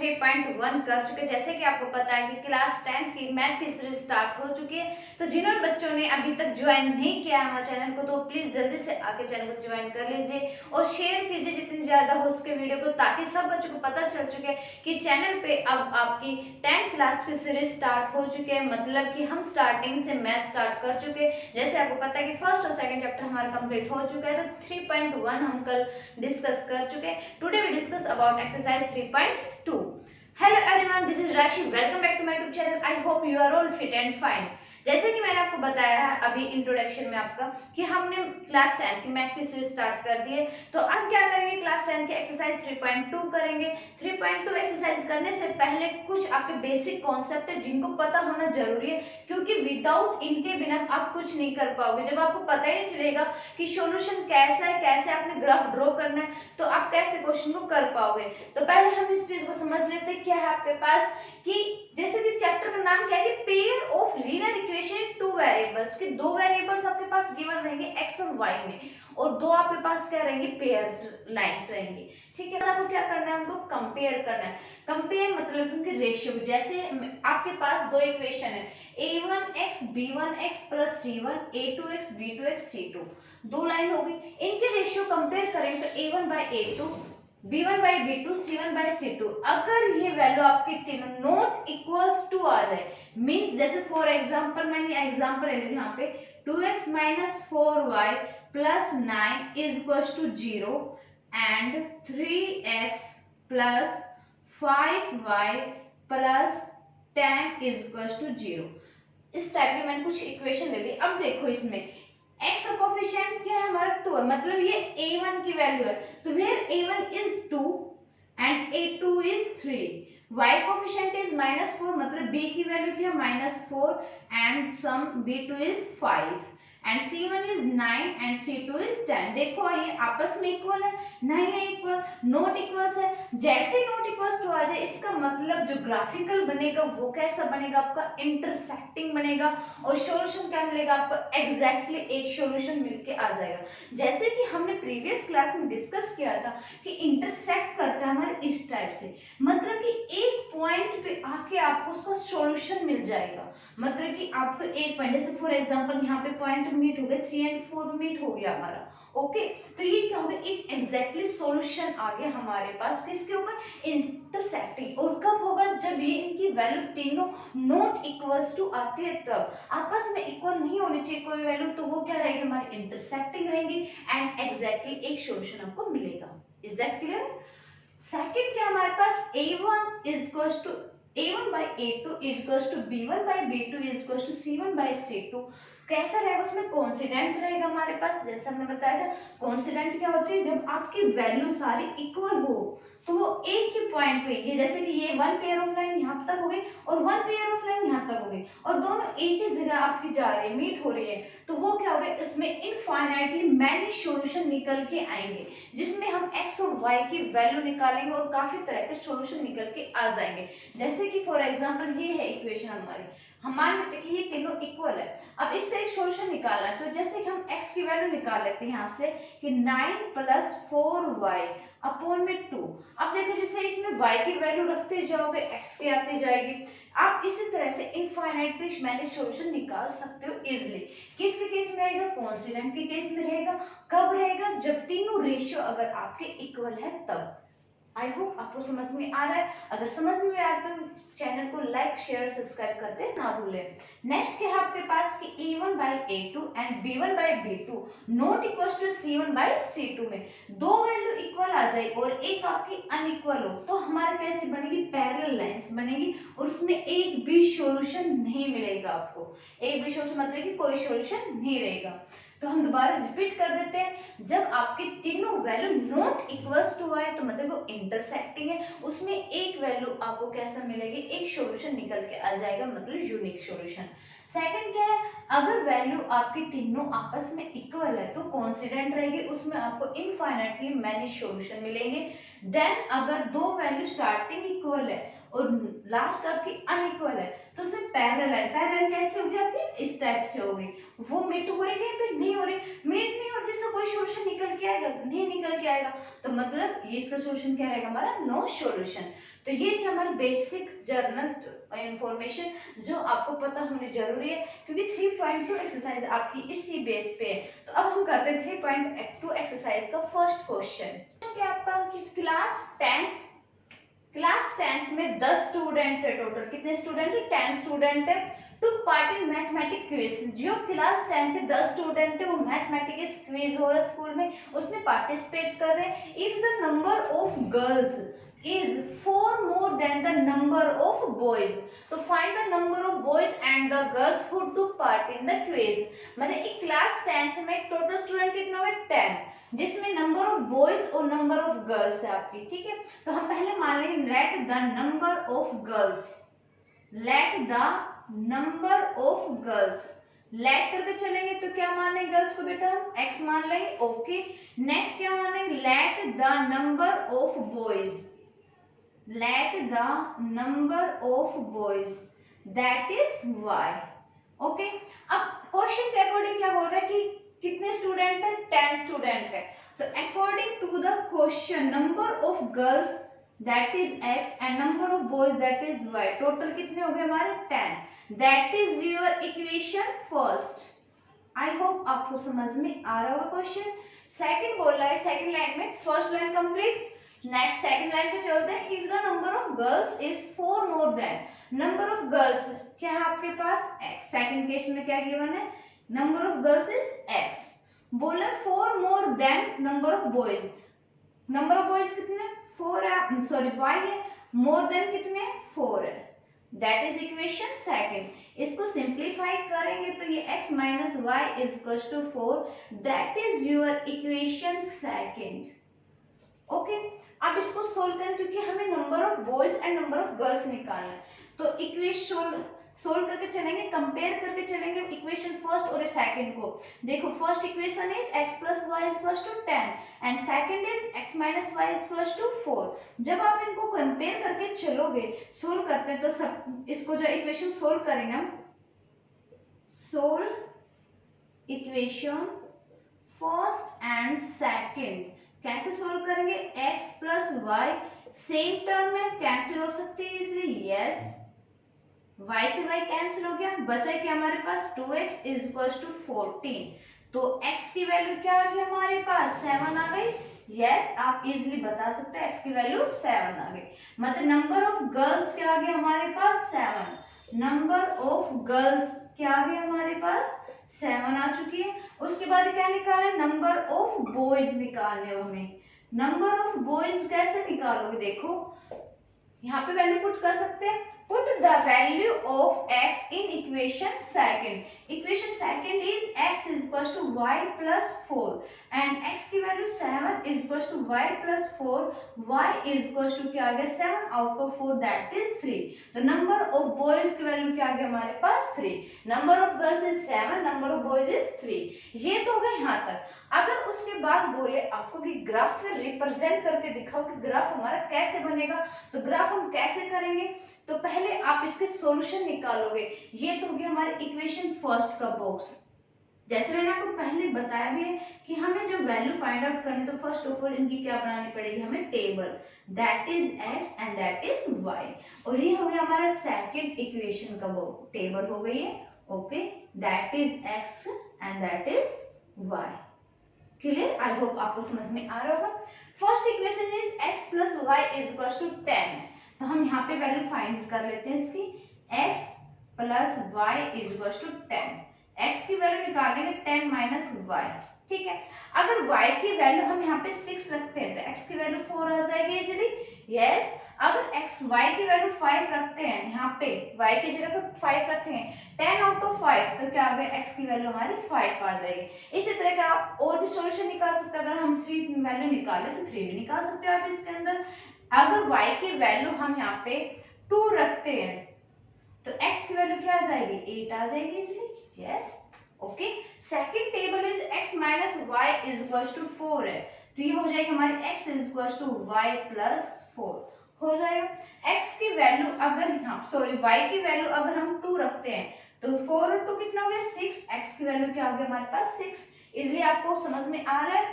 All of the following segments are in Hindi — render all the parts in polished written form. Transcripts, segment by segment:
3.1 कर चुके हैं। जैसे कि आपको पता है कि क्लास 10th की मैथ की सीरीज स्टार्ट हो चुकी है, तो जिन्होंने बच्चों ने अभी तक ज्वाइन नहीं किया हमारे चैनल को, तो प्लीज जल्दी से आके चैनल को ज्वाइन कर लीजिए और शेयर कीजिए जितनी ज्यादा हो सके वीडियो को, ताकि सब बच्चों को पता चल चुके कि चैनल पे अब आपकी 10th क्लास की सीरीज स्टार्ट हो चुकी है। मतलब कि हम स्टार्टिंग से मैथ स्टार्ट कर चुके हैं। जैसे आपको पता है कि फर्स्ट और सेकंड चैप्टर हमारा कंप्लीट हो चुका है, तो 3.1 हम कल डिस्कस कर चुके हैं। Today we discuss about exercise 3.2। Hello everyone, this is Rashi. Welcome back to my YouTube channel. I hope you are all fit and fine. जैसे कि मैंने आपको बताया है अभी इंट्रोडक्शन में आपका कि हमने क्लास 10 की मैथ की सीरीज स्टार्ट कर दी है, तो अब क्या करेंगे, क्लास 10 की एक्सरसाइज 3.2 करेंगे। 3.2 एक्सरसाइज करने से पहले कुछ आपके बेसिक कॉन्सेप्ट है जिनको पता होना जरूरी है, क्योंकि विदाउट इनके बिना आप कुछ नहीं कर पाओगे। जब आपको पता ही नहीं चलेगा कि सॉल्यूशन कैसा है, कैसे आपने ग्राफ ड्रॉ करना है, तो आप कैसे क्वेश्चन को कर पाओगे। तो पहले हम इस चीज को समझ लेते हैं। क्या है आपके पास कि जैसे कि चैप्टर का नाम क्या है कि pair of linear equation two variables, के दो वेरिएबल्स आपके पास गिवन रहेंगे एक्स और वाई में, और दो आपके पास क्या रहेंगे, पेयर्स लाइंस रहेंगी। ठीक है, आपको क्या करना है, उनको कंपेयर करना है। कंपेयर मतलब उनके रेशियो। जैसे आपके पास दो इक्वेशन है, a1x b1x plus c1 a2x b2x c2, दो लाइन हो गई। इनके रेशियो कंपेयर करें तो a1 bye a2, b1 bye b2, c1 bye c2। अगर ये वैल्यू आपके तीनों नॉट इक्वल्स टू आ जाए, मींस जैसे फॉर एग्जांपल मैंने एग्जांपल ले लिया यहाँ पे 2x minus 4y plus 9 is equals to 0 and 3x plus 5y plus 10 is equals to 0। इस टाइप की मैंने कुछ इक्वेशन ले ली। अब देखो इसमें x का कोफिशिएंट क्या है हमारा 2 है, मतलब ये a1 की वैल्यू है, तो where a1 is 2 and a2 is 3। y coefficient is -4, मतलब b की वैल्यू क्या है -4 and sum b2 is 5 and c1 is 9 and c2 is 10। देखो ये आपस में इक्वल है, नहीं है इक्वल, नॉट इक्वल्स है। जैसे नॉट इक्वल्स टू आ जाए, इसका मतलब जो ग्राफिकल बनेगा वो कैसा बनेगा, आपका इंटरसेक्टिंग बनेगा, और सॉल्यूशन क्या मिलेगा आपको, एग्जैक्टली एक सॉल्यूशन मिलके आ जाएगा। जैसे कि हमने प्रीवियस क्लास में डिस्कस किया था कि इंटरसेक्ट करता है हमारे इस टाइप से, मतलब कि एक पॉइंट पे आके आपको उसका सॉल्यूशन मिल जाएगा। मतलब कि आपको एक पॉइंट, जैसे फॉर एग्जांपल यहाँ पे पॉइंट मीट हो गए, 3 एंड 4 मीट हो गया हमारा। ओके, तो ये क्या हो गया, एक एग्जैक्टली सॉल्यूशन आ गया हमारे पास किसके ऊपर, इंटरसेक्टिंग। और कब होगा, जब ये इनकी वैल्यू तीनों नॉट इक्वल्स टू आती है, तब आपस में इक्वल नहीं होनी चाहिए कोई वैल्यू, तो वो क्या रहेगी, हमारी इंटरसेक्टिंग रहेंगी एंड एग्जैक्टली एक सॉल्यूशन आपको मिलेगा। Is that clear. सेकंड क्या हमारे पास, a1 is equals to a1 by a2 is equals to b1 by b2 is equals to c1 by c2। कैसा रहेगा, उसमें कॉन्सिडेंट रहेगा हमारे पास। जैसे हमने बताया था, कॉन्सिडेंट क्या होती है, जब आपकी वैल्यू सारी इक्वल हो तो वो एक ही पॉइंट पे है। जैसे कि ये वन पेयर ऑफ लाइन यहाँ तक हो गई और वन पेयर ऑफ लाइन यहाँ तक हो गई, और दोनों एक ही जगह आपकी जा रही है, मीट हो रही है, तो वो क्या होगा, इसमें इनफाइनाइटली मैनी सॉल्यूशन निकल के आएंगे, जिसमें हम x और y की वैल्यू निकालेंगे और काफी तरह के सॉल्यूशन निकल के आ जाएंगे। जैसे कि फॉर एग्जांपल ये है इक्वेशन हमारी, हम मान लेते हैं कि ये तीनों इक्वल है। अब इसका एक सॉल्यूशन निकालना है, तो जैसे कि हम x की वैल्यू निकाल लेते हैं यहाँ से कि 9 प्लस 4y अपॉन में 2। अब देखो जैसे इसमें y की वैल्यू रखते जाओगे x की आती जाएगी। आप इसी तरह से इनफाइनाइटली मैनी सॉल्यूशन निकाल सकते हो इजीली। किसके केस में रहेगा, कॉन्स्टेंट के केस में रहेगा। कब रहेगा, जब तीनों रेशियो अगर आपके इक्वल है तब। आई होप आपको समझ में आ रहा है। अगर समझ में आ रहा है तो चैनल को लाइक शेयर सब्सक्राइब करते ना भूलें। नेक्स्ट क्या है आपके पास कि a1 by a2 and b1 by b2 not equal to c1 by c2 में दो वैल्यू इक्वल आ जाए और एक आपकी अनइक्वल हो, तो हमारे कैसी बनेगी, पैरेलल लाइंस बनेगी, और उसमें एक भी सॉल्यूशन नहीं मिलेगा आपको। एक भी सॉल्यूशन मतलब कि कोई सॉल्यूशन नहीं रहेगा। तो हम दोबारा रिपीट कर देते हैं, जब आपके तीनों वैल्यू नॉट इक्वल्स टू आए तो मतलब वो इंटरसेक्टिंग है, उसमें एक वैल्यू आपको कैसा मिलेगी, एक सॉल्यूशन निकल के आ जाएगा, मतलब यूनिक सॉल्यूशन। सेकंड क्या है, अगर वैल्यू आपकी तीनों आपस में इक्वल है तो कॉन्स्टेंट रहेगी, उसमें आपको इनफाइनाइटली मैनी सॉल्यूशन मिलेंगे। देन अगर दो वैल्यू स्टार्टिंग इक्वल है और लास्ट आपकी अनइक्वल है, तो उसमें पैरेलल है। पैरेलल कैसे होगी आपकी, इस टाइप से होगी। वो मीट हो रही कहीं पे नहीं हो रही, मीट नहीं हो रही, इसका कोई सोल्यूशन निकल के आएगा नहीं निकल के आएगा, तो मतलब ये इसका सोल्यूशन क्या रहेगा हमारा, नो सोल्यूशन। तो ये थी हमारी बेसिक जर्नल इंफॉर्मेशन जो आपको पता होनी जरूरी है, क्योंकि 3.2 एक्सरसाइज आपकी इसी बेस पे है। तो अब हम करते हैं 3.2 एक्सरसाइज का फर्स्ट क्वेश्चन, क्या आपका क्लास 10th में 10 स्टूडेंट है, टोटल कितने स्टूडेंट है, 10 स्टूडेंट है। Took part in mathematic quiz, जो क्लास 10 के 10 स्टूडेंट है वो मैथमेटिक्स क्विज हो रहा है स्कूल में, उसमें पार्टिसिपेट कर रहे हैं। If the number of girls is 4 more than the number of boys, तो find the number of boys and the girls who took part in the quiz। मतलब एक क्लास 10th में टोटल स्टूडेंट कितना है, 10, जिसमें नंबर ऑफ बॉयज और नंबर ऑफ गर्ल्स है आपकी, ठीक है। तो हम पहले मान लेंगे let the number of girls, let the number of girls, let करके चलेंगे तो क्या मानेंगे गर्ल्स को बेटा, x मान लेंगे, ओके। नेक्स्ट क्या मानेंगे, late the number of boys, let the number of boys that is y, okay. अब क्वेश्चन के अकॉर्डिंग क्या बोल रहा है कि कितने स्टूडेंट है, 10 स्टूडेंट है। तो according to the question number of girls that is x and number of boys that is y, total कितने हो गए हमारे 10, that is your equation first. I hope आपको समझ में आ रहा होगा क्वेश्चन। सेकंड बोल रहा है, सेकंड लाइन में first line complete, next second line पे चलते हैं। If the number of girls is 4 more than, number of girls क्या है आपके पास, x, सेकंड केस में क्या गिवन है, number of girls is x, बोले 4 more than number of boys, number of boys कितने 4 है, सॉरी y है, मोर देन कितने 4 है, दैट इज इक्वेशन सेकंड। इसको सिंप्लीफाई करेंगे तो ये x minus y is equal to 4, that is your equation second, okay. अब इसको सोल्व करें क्योंकि हमें number of boys and number of girls निकालना है, तो इक्वेशन सोल्व करके चलेंगे, कंपेयर करके चलेंगे इक्वेशन फर्स्ट और सेकंड को। देखो first equation is x plus y is equal to 10 and second is x minus y is equal to 4। जब आप इनको कंपेयर करके चलोगे, सोल्व करते हैं तो सब इसको जो इक्वेशन सोल्व करेंगे हम, solve equation first and second कैसे सोल्व करेंगे, x plus y same term में कैंसिल हो सकती है इजीली, यस, y से y कैंसिल हो गया, बचा क्या हमारे पास 2x इज इक्वल टू 14, तो x की वैल्यू क्या आ गई हमारे पास 7 आ गई, यस, आप इजीली बता सकते हैं x की वैल्यू 7 आ गई। मतलब नंबर ऑफ गर्ल्स क्या आ गया हमारे पास 7, नंबर ऑफ गर्ल्स क्या आ गया हमारे पास 7 आ चुकी है। उसके बाद क्या निकालना है, नंबर ऑफ बॉयज निकालने हैं हमें। नंबर ऑफ बॉयज कैसे निकालोगे, देखो यहाँ पे वैल्यू पुट कर सकते हैं, put the value of x in equation second, equation second is x is equal to y plus 4 and x की value 7 is equal to y plus 4, y is equal to क्या आ गया 7 आउट ऑफ 4 दैट इज 3। तो नंबर ऑफ बॉयज की वैल्यू क्या आ गया हमारे पास 3, number of girls is 7, number of boys is 3। ये तो हो गया यहाँ तक। अगर उसके बाद बोले आपको कि ग्राफ में रिप्रेजेंट करके दिखाओ कि ग्राफ हमारा कैसे बनेगा, तो ग्राफ हम कैसे करेंगे, तो पहले आप इसके सॉल्यूशन निकालोगे। ये तो हो गया हमारे इक्वेशन फर्स्ट का बॉक्स। जैसे मैंने आपको पहले बताया भी है कि हमें जब वैल्यू फाइंड आउट करनी तो फर्स्ट ऑफ ऑल इनकी क्या बनानी पड़ेगी, हमें table, that is x and that is y, और ये हो गया हमारा सेकंड इक्वेशन का टेबल हो गई है, okay, that is x and that is y। Clear, I hope आपको समझ में आ रहा होगा। First equation is x plus y is equal to 10, तो हम यहाँ पे वैल्यू फाइंड कर लेते हैं इसकी, x plus y is equal to 10, x की वैल्यू निकालेंगे 10 माइनस y, ठीक है। अगर y की वैल्यू हम यहाँ पे 6 रखते हैं तो x की वैल्यू 4 आ जाएगी इजीली, यस। अगर y की वैल्यू 5 रखते हैं, यहाँ पे y की जगह पर 5 रखेंगे, 10 आउट ऑफ 5, तो क्या आ गया x की वैल्यू हमारी 5 आ जाएगी। इसी तरह का आप और भी सॉल्यूशन निकाल सकते हैं, अगर हम 3 वैल्यू निकाले तो 3 भी निकाल सकते हो आप इसके अंदर। अगर y की वैल्यू हम यहाँ पे 2 रखते हैं तो x की वैल्यू क्या आ जाएगी 8 आ जाएगी easily, yes, okay. Second table is x minus y is equal to 4 है, तो ये हो जाएगी हमारी x is equal to y plus 4 हो जाएगा। x की वैल्यू अगर यहाँ सॉरी y की वैल्यू अगर हम 2 रखते हैं तो 4 और 2 कितना हो गया 6, x की वैल्यू क्या हो गया हमारे पास 6। इसलिए आपको समझ में आ रहा है।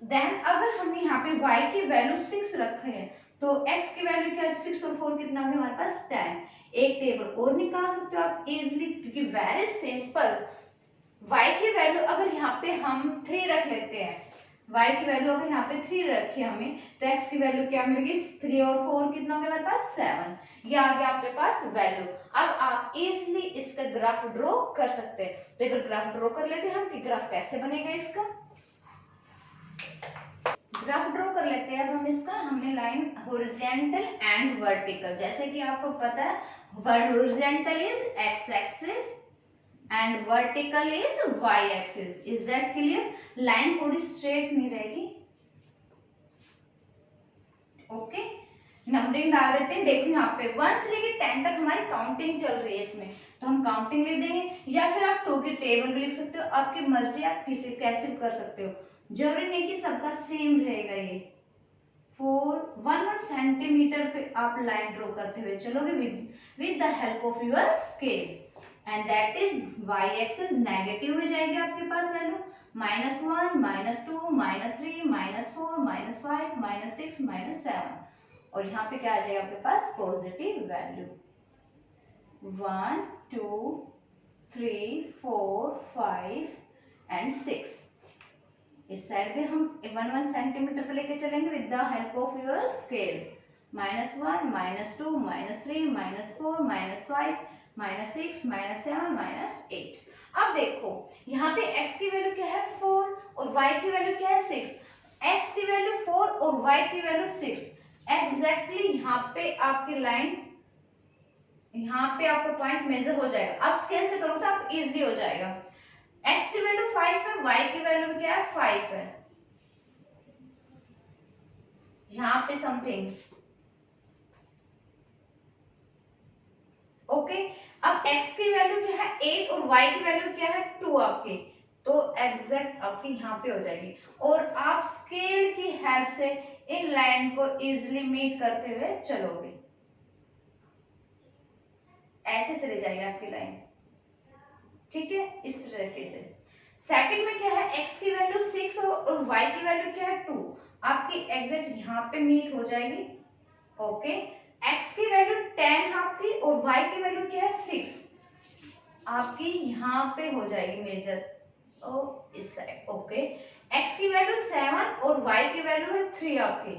देन अगर हम यहाँ पे y की वैल्यू 6 रखे हैं तो x की वैल्यू क्या है 6 और 4 कितना हो गया हमारे पास 10। एक टेबल और निकाल सकते हो आप इजीली, क्योंकि वेरी सिंपल। y की वैल्यू अगर यहाँ पे हम 3 रख लेते हैं, y की वैल्यू अगर यहाँ पे 3 रखी है हमने, तो x की वैल्यू क्या मिलेगी 3 और 4 कितना हो गया हमारे पास 7। ये आ गया आपके पास वैल्यू। अब आप इजीली इसका ग्राफ ड्रॉ कर सकते हैं। तो एक ग्राफ ड्रॉ कर लेते हैं हम कि ग्राफ कैसे बनेगा इसका। ग्राफ ड्रॉ कर लेते हैं अब हम इसका। हमने लाइन हॉरिजॉन्टल एंड वर्टिकल, जैसे कि आपको पता है horizontal is x axis and vertical is y axis. Is that clear? Line थोड़ी स्ट्रेट नहीं रहेगी। ओके, नंबरिंग डाल देते हैं। देखो यहाँ पे 1 से लेके 10 तक हमारी काउंटिंग चल रही है इसमें, तो हम काउंटिंग लिख देंगे, या फिर आप 2 की टेबल भी लिख सकते हो, आपकी मर्जी, आप किसी कैसे भी कर सकते हो। जरूरी नहीं कि सबका सेम रहेगा। ये 1 सेंटीमीटर पे आप लाइन ड्रॉ करते हुए चलोगे with the help of your scale, and that is y axis negative हो जाएगी आपके पास वैल्यू -1 -2 -3 -4 -5 -6 -7, और यहाँ पे क्या आ जाएगा आपके पास पॉजिटिव वैल्यू 1 2 3 4 5 एंड 6। इस साइड में हम 1 सेंटीमीटर पे लेके चलेंगे with the help of your scale. -1 -2 -3 -4 -5 -6 -7 -8। अब देखो यहाँ पे x की वैल्यू क्या है 4 और y की वैल्यू क्या है 6। x की वैल्यू 4 और y की वैल्यू 6। एग्जैक्टली यहाँ पे आपकी लाइन, यहाँ पे आपका पॉइंट मेजर हो जाएगा। अब स्केल से करो तो आप इजीली हो जाएगा। x की वैल्यू 5 है, y की वैल्यू क्या है 5 है, यहाँ पे समथिंग। ओके, अब x की वैल्यू क्या है 8 और y की वैल्यू क्या है 2 आपकी, तो एग्जैक्ट आपकी यहाँ पे हो जाएगी। और आप स्केल की हेल्प से इन लाइन को इजीली मीट करते हुए चलोगे, ऐसे चली जाएगी आपकी लाइन। ठीक है, इस तरीके से। सेकंड में क्या है x की वैल्यू 6 और y की वैल्यू क्या है 2, आपकी एग्जैक्ट यहाँ पे मीट हो जाएगी। ओके, x की वैल्यू 10 आपकी और y की वैल्यू क्या है 6, आपकी यहाँ पे हो जाएगी मेजर इस साइड। ओके, x की वैल्यू 7 और y की वैल्यू है 3 आपकी,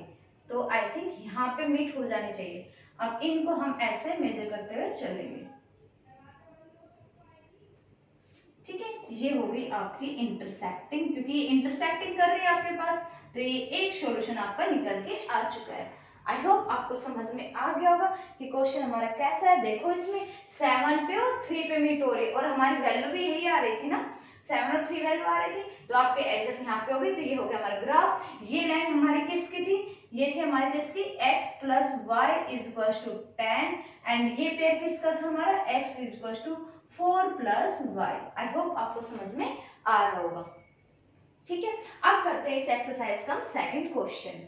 तो आई थिंक यहाँ पे मीट हो जानी चाहिए। अब इनको हम ऐसे मेजर करते हुए चलेंगे। ठीक है, ये हो गई आपकी इंटरसेक्टिंग, क्योंकि ये इंटरसेक्टिंग कर रही है आपके पास, तो ये एक सॉल्यूशन आपका निकल के आ चुका है। आई होप आपको समझ में आ गया होगा कि क्वेश्चन हमारा कैसा है। देखो इसमें 7 पे और 3 पे मीट हो रही है, और हमारी वैल्यू भी यही आ रही थी ना, 7 और 3 वैल्यू आ रही थी, तो आपके एग्जैक्ट यहाँ पे हो गई। तो ये हो गया हमारा ग्राफ। ये लाइन हमारी किसकी थी, ये थी हमारी किसकी x plus y is equal to 10, and ये पेयर किसका था हमारा x is equal to 4 plus y. I hope आपको समझ में आ रहा होगा। ठीक है, अब करते हैं इस एक्सरसाइज का सेकंड क्वेश्चन।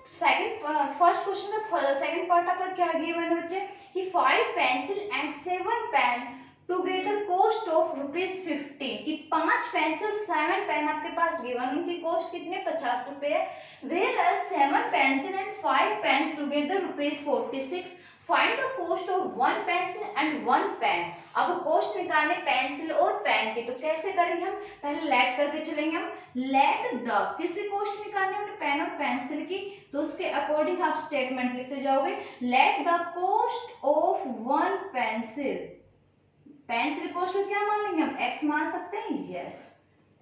फर्स्ट क्वेश्चन का सेकंड पार्ट आपका क्या गिवन है बच्चे कि 5 pencil and 7 pen together cost of ₹15, कि 5 पेंसिल 7 पेन आपके पास गिवन, उनकी कॉस्ट कितने 50 रुपए है। Where 7 pencil and 5 pens together ₹46। Find the cost of 1 pencil and 1 pen. अब कॉस्ट निकालने पेंसिल और पेन की, तो कैसे करेंगे हम, पहले लेट करके चलेंगे हम। लेट द किसकी कॉस्ट निकालनी है, पेन और पेंसिल की, तो उसके अकॉर्डिंग आप स्टेटमेंट लिखते जाओगे। Late the cost of 1 pencil, pencil cost को क्या मान लेंगे हम, x मान सकते हैं, यस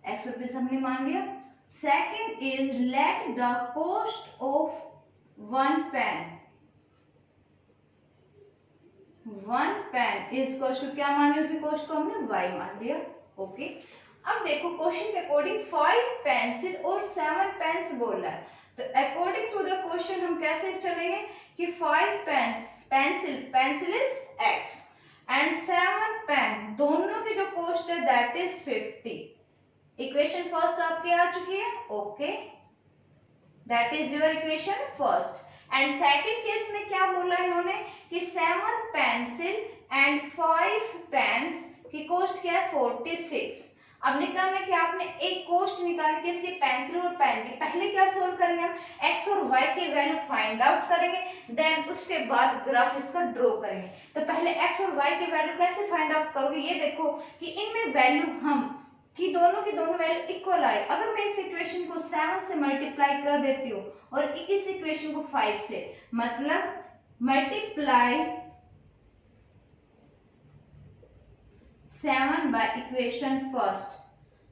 x रुपीज हमने मान लिया। Second is let the cost of 1 pen, 1 pen is cost क्या मान लिया, उसी कॉस्ट को हमने y मान लिया। ओके, अब देखो क्वेश्चन के अकॉर्डिंग 5 पेंसिल और 7 पेन्स बोल रहा है, तो अकॉर्डिंग टू द क्वेश्चन हम कैसे चलेंगे कि 5 pencil is x and 7 pen, दोनों की जो कॉस्ट है दैट इज 50। इक्वेशन फर्स्ट आपकी आ चुकी है। Okay, that is your equation first. And second case में क्या बोला इन्होंने कि 7 पेंसिल एंड 5 पेन्स कि कोस्ट क्या है 46। अब निकालना है कि आपने एक कोस्ट निकाल के इसकी पेंसिल और पेन की। पहले क्या सोल्व करेंगे हम, एक्स और वाई की वैल्यू फाइंड आउट करेंगे, देन उसके बाद ग्राफ इसका ड्रॉ करेंगे। तो पहले एक्स और वाई की वैल्यू कैसे फाइंड आउट करोगे, ये देखो कि इनमें वैल्यू हम कि दोनों की दोनों वैल्यू इक्वल आए। अगर मैं इस इक्वेशन को 7 से मल्टीप्लाई कर देती हूँ और इस इक्वेशन को 5 से, मतलब मल्टीप्लाई 7 बाय इक्वेशन फर्स्ट।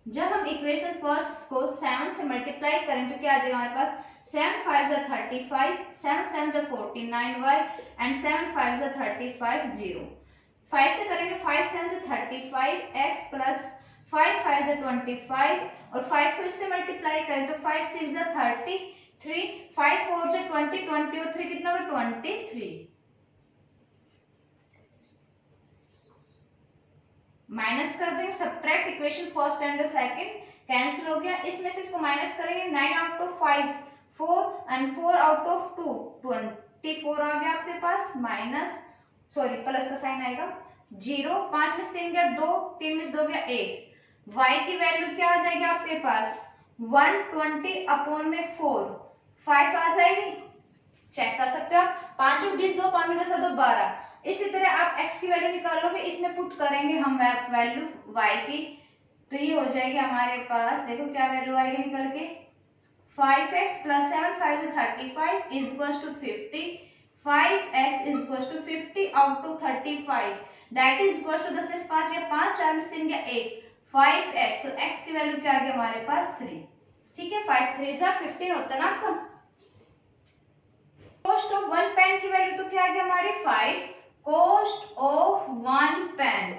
जब हम इक्वेशन फर्स्ट को 7 से मल्टीप्लाई करें तो क्या आ जाएगा हमारे पास, 7 5 35, 7 7 49y एंड 7 5 35 0। 5 से करेंगे 5 7 35 x प्लस 5 5 25 और 5 को इससे मल्टीप्लाई करें तो 5 6 33, 5 4 20, 20 और 3 कितना होगा 23। माइनस कर देंगे, subtract equation first and second, cancel हो गया। इसमें से इसको माइनस करेंगे 9 out of 5 4 and 4 out of 2 24 आ गया आपके पास, माइनस सॉरी प्लस का साइन आएगा 0, 5 में से 3 गया 2, 3 में से 2 गया 1। y की वैल्यू क्या आ जाएगी आपके पास 120 अपॉन में 4, 5 आ जाएगी, चेक कर सकते हो आप। 5 और 20 2, 5 में 10 2 12। इसी तरह आप x की वैल्यू निकालोगे, इसमें पुट करेंगे हम वैल्यू y की, तो ये हो जाएगी हमारे पास, देखो क्या वैल्यू आएगी निकल के 5x प्लस 7 5 से 35 is equal to 50, 5x is equal to 50 out to 35 that is equal to 10 से 5 या 5 4 में से 3 गया 1, 5x, तो x की वैल्यू क्या आ गई हमारे पास 3। ठीक है, 5 3 जा 15 होता है ना आपका। कॉस्ट ऑफ वन पेन की वैल्यू तो क्या आ गया हमारे 5, कॉस्ट ऑफ वन पेन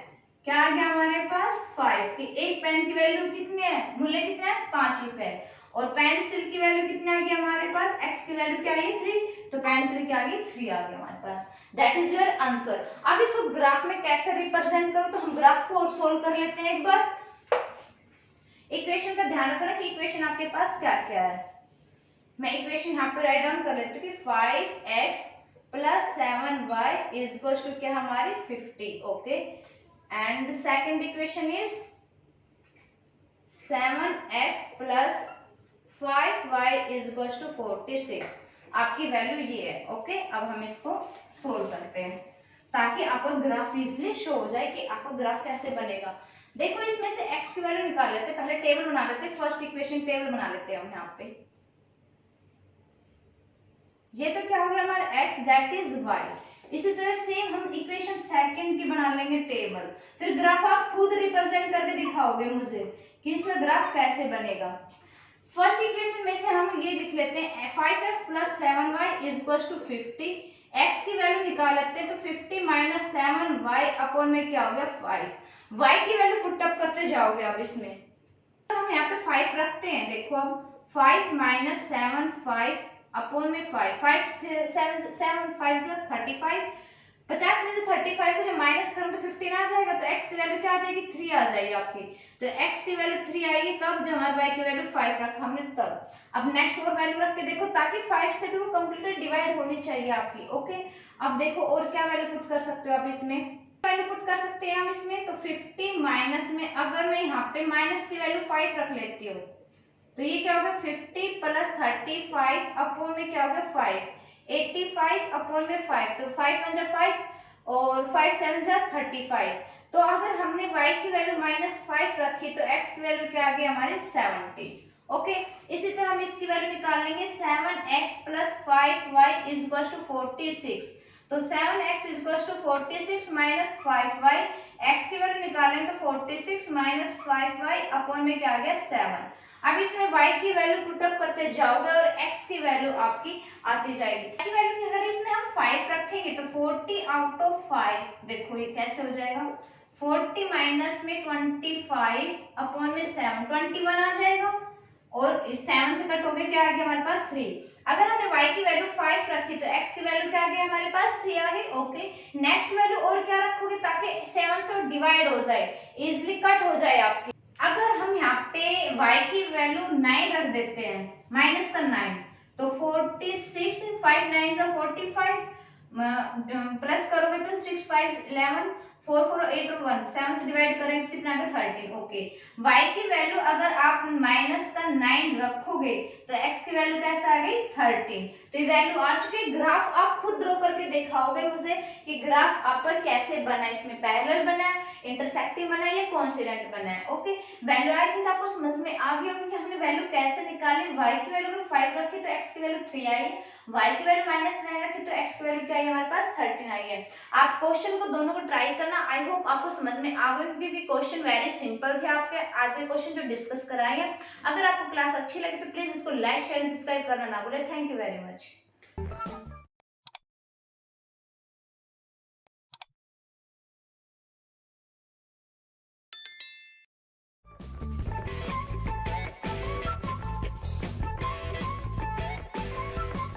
क्या आ गया हमारे पास 5, कि एक पेन की वैल्यू कितनी है, मूल्य कितना है 5 रुपए, और पेंसिल की वैल्यू कितनी आ गई हमारे पास, x की वैल्यू क्या आई 3, तो पेंसिल की आ गई 3 आ गई हमारे पास। That is your answer. अब इसको ग्राफ में कैसे रिप्रेजेंट करो, तो हम ग्राफ को और सोल्व कर लेते हैं एक बार। इक्वेशन का ध्यान रखना कि इक्वेशन आपके पास क्या क्या है। मैं इक्वेशन यहाँ पे राइट डाउन कर लेती हूँ कि 5x plus 7y is equal to क्या हमारे 50, okay, and second equation is 7x plus 5y is equal to 46। आपकी वैल्यू ये है, ओके। अब हम इसको सोल्व करते हैं ताकि आपको ग्राफ इजीली शो हो जाए कि आपका ग्राफ कैसे बनेगा। देखो इसमें से x की वैल्यू निकाल लेते हैं, पहले टेबल बना लेते हैं, फर्स्ट इक्वेशन टेबल बना लेते हैं हम यहाँ पे। ये तो क्या हो गया हमारा x दैट इज y। इसी तरह सेम हम इक्वेशन सेकंड की बना लेंगे टेबल, फिर ग्राफ आप खुद रिप्रेजेंट करके दिखाओगे मुझे कि इसका ग्राफ कैसे बनेगा। फर्स्ट इक्वेशन में से हम ये लिख लेते हैं 5x plus 7y is equal to 50, x की वैल्यू निकाल लेते हैं तो 50 माइनस 7y अपॉन में क्या हो गया 5, y की वैल्यू पुट अप करते जाओगे अब इसमें, तो हम यहाँ पे 5 रखते हैं। देखो अब 5 माइनस 7 5 अपॉन में 5 5 7 7 5 35, 50 में से 35 को जब माइनस करूं तो 15 आ जाएगा, तो x की वैल्यू क्या आ जाएगी 3 आ जाएगी आपकी। तो x की वैल्यू 3 आएगी कब, जब हमारे y की वैल्यू 5 रखा हमने तब। अब नेक्स्ट और वैल्यू रख के देखो ताकि 5 से भी वो कंप्लीटली डिवाइड होनी चाहिए आपकी, ओके। अब देखो और क्या वैल्यू पुट कर सकते हो आप इसमें, वैल्यू पुट कर सकते हैं हम इसमें, तो 50 माइनस में अगर मैं यहाँ पे माइनस की वैल्यू 5 रख लेती हूँ तो ये क्या होगा 50 प्लस 35 अपॉन में क्या होगा 5, 85 अपॉन में 5, तो 5 1 जा 5 और 5 7 जा 35। तो अगर हमने y की वैल्यू -5 रखी तो x की वैल्यू क्या आ गई हमारे 70, ओके। इसी तरह हम इसकी वैल्यू निकाल लेंगे 7x plus 5y is equal to 46, तो 7x is equal to 46 minus 5y, x की वैल्यू निकालें तो 46 माइनस 5y अपॉन में क्या आ गया 7। अब इसमें y की वैल्यू पुट अप करते जाओगे और x की वैल्यू आपकी आती जाएगी। y की वैल्यू की अगर इसमें हम 5 रखेंगे तो 40 आउट ऑफ 5, देखो ये कैसे हो जाएगा 40 माइनस में 25 अपॉन में 7, 21 आ जाएगा, और 7 से कट हो गया क्या आ गया हमारे पास 3। अगर हमने y की वैल्यू 5 रखी तो x की वैल्यू क्या आ गई हमारे पास 3 आ गई, ओके। नेक्स्ट वैल्यू और क्या रखोगे ताकि 7 से डिवाइड हो जाए, इजीली कट हो जाए आपकी। अगर हम यहाँ पे y की वैल्यू 9 रख देते हैं माइनस का 9, तो 46 5 9 45 प्लस करोगे तो 6 5 11, 4 4 8 और 1 7 से डिवाइड करें तो कितना आएगा 13। ओके, y की वैल्यू अगर आप माइनस का 9 रखोगे तो x की वैल्यू कैसे आ गई 13। तो ये वैल्यू आ चुकी है। ग्राफ आप खुद ड्रॉ करके दिखाओगे मुझे कि ग्राफ आपका कैसे बना है, इसमें पैरेलल बना है, इंटरसेक्टिंग बना है या कोइंसिडेंट बना है। ओके, वैल्यू आई थिंक आपको समझ में आ गया होगा कि हमने वैल्यू कैसे निकाली। y की वैल्यू अगर 5 रखी तो x की वैल्यू 3 आई है, y की वैल्यू -9 रखी तो x की वैल्यू क्या आई हमारे पास 13 आई है। आप क्वेश्चन को दोनों को ट्राई करना। आई होप आपको समझ में आ गया क्योंकि क्वेश्चन वेरी सिंपल थे आपके आज के क्वेश्चन जो डिस्कस कराए हैं। अगर आपको क्लास अच्छी लगी तो प्लीज इसको लाइक शेयर एंड सब्सक्राइब करना ना भूले। Thank you very much.